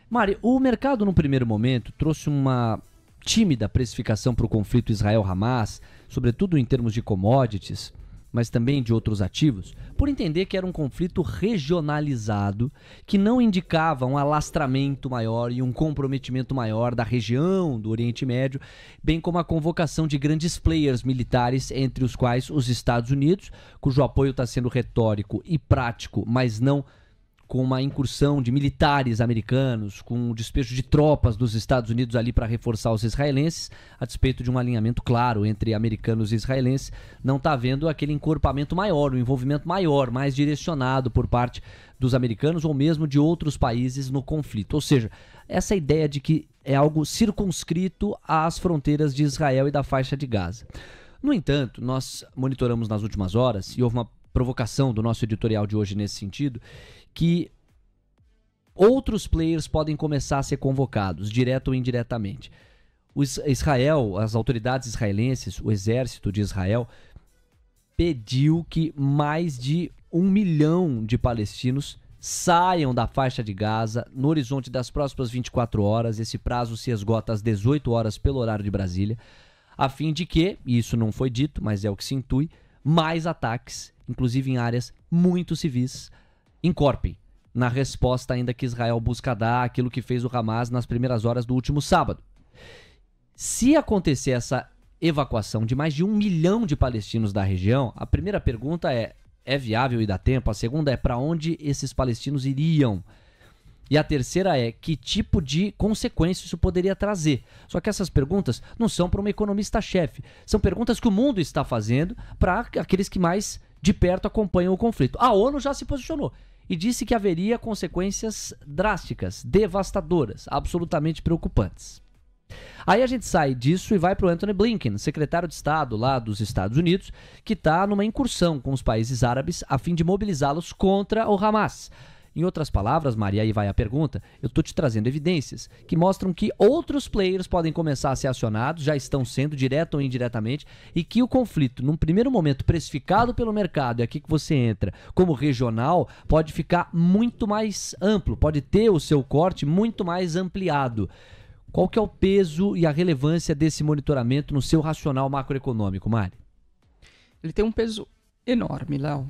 Mari, o mercado no primeiro momento trouxe uma tímida precificação para o conflito Israel-Hamas, sobretudo em termos de commodities, mas também de outros ativos, por entender que era um conflito regionalizado, que não indicava um alastramento maior e um comprometimento maior da região do Oriente Médio, bem como a convocação de grandes players militares, entre os quais os Estados Unidos, cujo apoio está sendo retórico e prático, mas não com uma incursão de militares americanos, com o despejo de tropas dos Estados Unidos ali para reforçar os israelenses, a despeito de um alinhamento claro entre americanos e israelenses, não está havendo aquele encorpamento maior, um envolvimento maior, mais direcionado por parte dos americanos ou mesmo de outros países no conflito. Ou seja, essa ideia de que é algo circunscrito às fronteiras de Israel e da faixa de Gaza. No entanto, nós monitoramos nas últimas horas, e houve uma provocação do nosso editorial de hoje nesse sentido, que outros players podem começar a ser convocados, direto ou indiretamente. Israel, as autoridades israelenses, o exército de Israel, pediu que mais de 1 milhão de palestinos saiam da faixa de Gaza no horizonte das próximas 24 horas. Esse prazo se esgota às 18 horas pelo horário de Brasília, a fim de que, e isso não foi dito, mas é o que se intui, mais ataques, inclusive em áreas muito civis, encorpem na resposta ainda que Israel busca dar àquilo que fez o Hamas nas primeiras horas do último sábado. Se acontecer essa evacuação de mais de 1 milhão de palestinos da região, a primeira pergunta é viável e dá tempo? A segunda é para onde esses palestinos iriam? E a terceira é que tipo de consequência isso poderia trazer? Só que essas perguntas não são para uma economista-chefe, são perguntas que o mundo está fazendo para aqueles que mais de perto acompanham o conflito. A ONU já se posicionou e disse que haveria consequências drásticas, devastadoras, absolutamente preocupantes. Aí a gente sai disso e vai para o Antony Blinken, secretário de Estado lá dos Estados Unidos, que está numa incursão com os países árabes a fim de mobilizá-los contra o Hamas. Em outras palavras, Maria, aí vai a pergunta, eu estou te trazendo evidências que mostram que outros players podem começar a ser acionados, já estão sendo, direto ou indiretamente, e que o conflito, num primeiro momento precificado pelo mercado, é aqui que você entra, como regional, pode ficar muito mais amplo, pode ter o seu corte muito mais ampliado. Qual que é o peso e a relevância desse monitoramento no seu racional macroeconômico, Mari? Ele tem um peso enorme, Léo.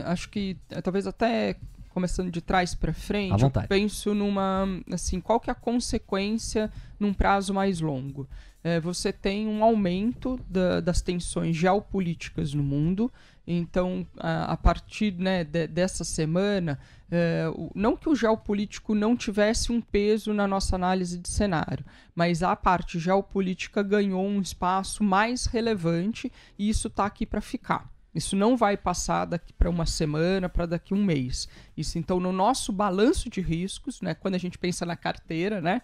Acho que talvez até começando de trás para frente, eu penso numa, assim, qual que é a consequência num prazo mais longo? Você tem um aumento das tensões geopolíticas no mundo, então a partir, né, dessa semana, não que o geopolítico não tivesse um peso na nossa análise de cenário, mas a parte geopolítica ganhou um espaço mais relevante e isso está aqui para ficar. Isso não vai passar daqui para uma semana, para daqui a um mês. Isso, então, no nosso balanço de riscos, né, quando a gente pensa na carteira, né,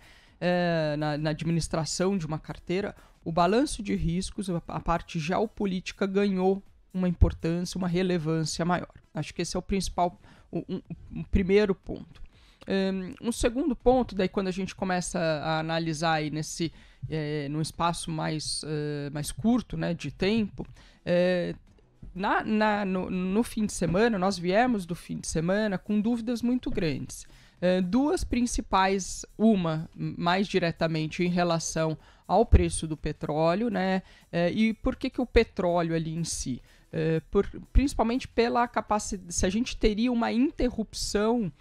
na administração de uma carteira, o balanço de riscos, a parte geopolítica ganhou uma importância, uma relevância maior. Acho que esse é o principal, um primeiro ponto. Um segundo ponto, daí quando a gente começa a analisar aí num espaço mais curto, né, de tempo, no fim de semana, nós viemos do fim de semana com dúvidas muito grandes. Duas principais, uma mais diretamente em relação ao preço do petróleo, né? E por que o petróleo ali em si? Principalmente pela capacidade, se a gente teria uma interrupção,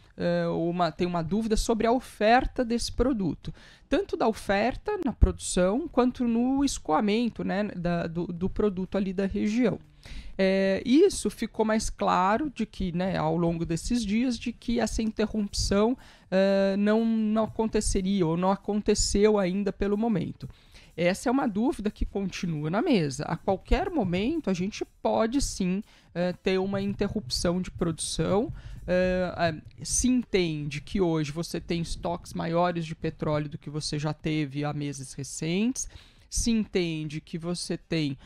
tem uma dúvida sobre a oferta desse produto, tanto da oferta na produção quanto no escoamento, né, do produto ali da região. Isso ficou mais claro de que, né, ao longo desses dias, de que essa interrupção não aconteceria ou não aconteceu ainda pelo momento. Essa é uma dúvida que continua na mesa. A qualquer momento a gente pode sim ter uma interrupção de produção. Se entende que hoje você tem estoques maiores de petróleo do que você já teve há meses recentes. Se entende que você tem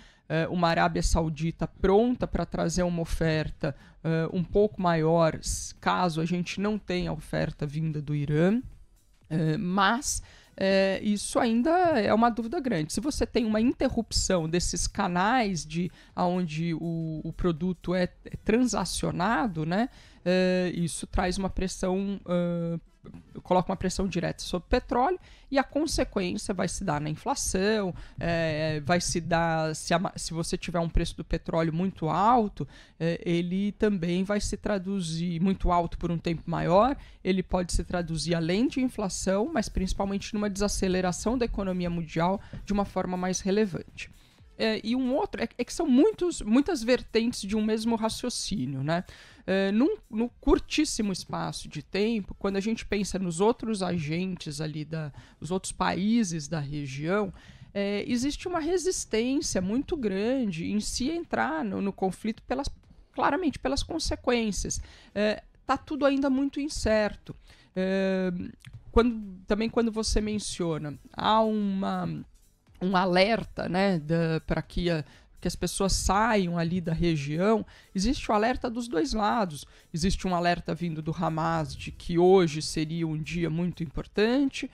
uma Arábia Saudita pronta para trazer uma oferta um pouco maior, caso a gente não tenha oferta vinda do Irã, mas isso ainda é uma dúvida grande. Se você tem uma interrupção desses canais onde o produto é transacionado, né, isso traz uma pressão, coloca uma pressão direta sobre o petróleo, e a consequência vai se dar na inflação, vai se dar, se você tiver um preço do petróleo muito alto, ele também vai se traduzir muito alto por um tempo maior, ele pode se traduzir além de inflação, mas principalmente numa desaceleração da economia mundial de uma forma mais relevante. E um outro é que são muitas vertentes de um mesmo raciocínio, né? Num curtíssimo espaço de tempo, quando a gente pensa nos outros agentes ali, os outros países da região, existe uma resistência muito grande em se entrar no conflito claramente pelas consequências. Tá tudo ainda muito incerto. Quando você menciona, há um alerta, né, para que as pessoas saiam ali da região, existe o alerta dos dois lados. Existe um alerta vindo do Hamas de que hoje seria um dia muito importante,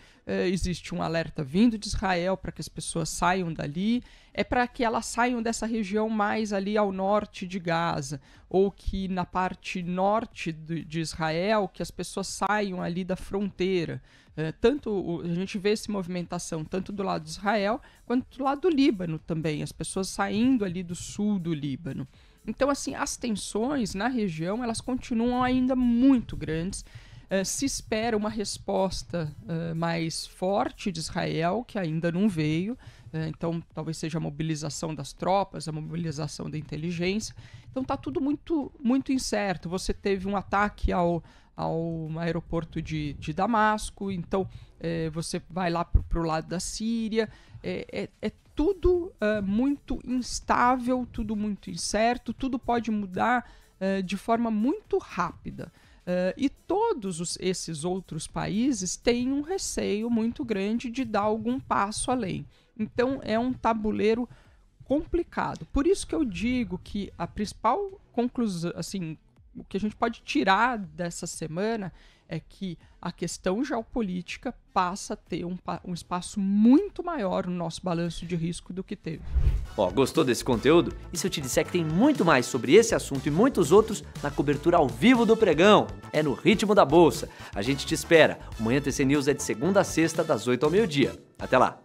existe um alerta vindo de Israel para que as pessoas saiam dali, para que elas saiam dessa região mais ali ao norte de Gaza, ou que na parte norte de Israel, que as pessoas saiam ali da fronteira. A gente vê essa movimentação tanto do lado de Israel quanto do lado do Líbano também, as pessoas saindo ali do sul do Líbano. Então, assim, as tensões na região, elas continuam ainda muito grandes. Se espera uma resposta mais forte de Israel, que ainda não veio. Então, talvez seja a mobilização das tropas, a mobilização da inteligência. Então, está tudo muito, muito incerto. Você teve um ataque ao aeroporto de Damasco, então você vai lá para o lado da Síria, tudo muito instável, tudo muito incerto, tudo pode mudar de forma muito rápida. E todos esses outros países têm um receio muito grande de dar algum passo além. Então é um tabuleiro complicado. Por isso que eu digo que a principal conclusão, assim, o que a gente pode tirar dessa semana é que a questão geopolítica passa a ter um espaço muito maior no nosso balanço de risco do que teve. Gostou desse conteúdo? E se eu te disser que tem muito mais sobre esse assunto e muitos outros na cobertura ao vivo do Pregão? É no Ritmo da Bolsa. A gente te espera. O Manhã TC News é de segunda a sexta, das 8 ao meio-dia. Até lá!